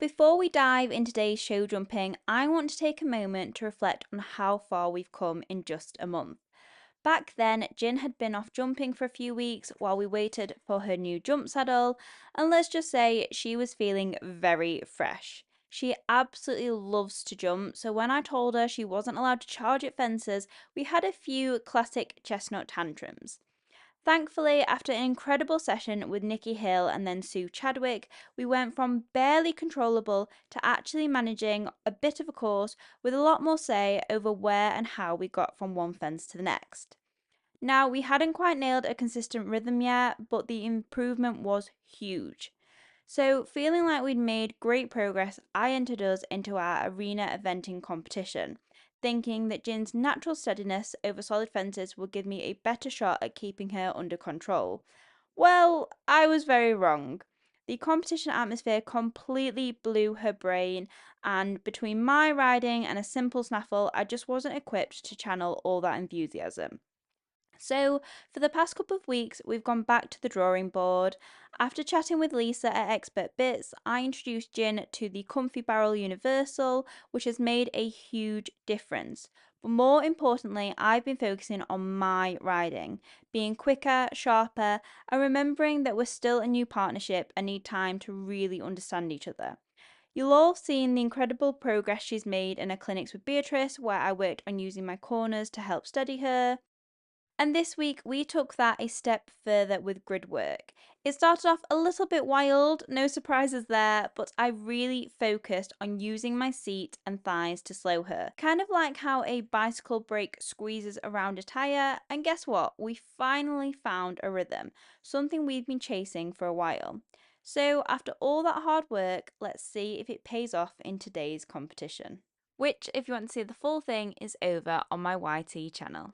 before we dive into today's show jumping, I want to take a moment to reflect on how far we've come in just a month. Back then, Jin had been off jumping for a few weeks while we waited for her new jump saddle, and let's just say she was feeling very fresh. She absolutely loves to jump, so when I told her she wasn't allowed to charge at fences, we had a few classic chestnut tantrums. Thankfully, after an incredible session with Nikki Hill and then Sue Chadwick, we went from barely controllable to actually managing a bit of a course with a lot more say over where and how we got from one fence to the next. Now, we hadn't quite nailed a consistent rhythm yet, but the improvement was huge. So, feeling like we'd made great progress, I entered us into our arena eventing competition, thinking that Jin's natural steadiness over solid fences would give me a better shot at keeping her under control. Well, I was very wrong. The competition atmosphere completely blew her brain, and between my riding and a simple snaffle, I just wasn't equipped to channel all that enthusiasm. So, for the past couple of weeks, we've gone back to the drawing board. After chatting with Lisa at Expert Bits, I introduced Jin to the Comfy Barrel Universal, which has made a huge difference. But more importantly, I've been focusing on my riding, being quicker, sharper, and remembering that we're still a new partnership and need time to really understand each other. You'll all have seen the incredible progress she's made in her clinics with Beatrice, where I worked on using my corners to help steady her. And this week we took that a step further with grid work. It started off a little bit wild, no surprises there, but I really focused on using my seat and thighs to slow her. Kind of like how a bicycle brake squeezes around a tyre, and guess what? We finally found a rhythm, something we've been chasing for a while. So after all that hard work, let's see if it pays off in today's competition. Which, if you want to see the full thing, is over on my YT channel.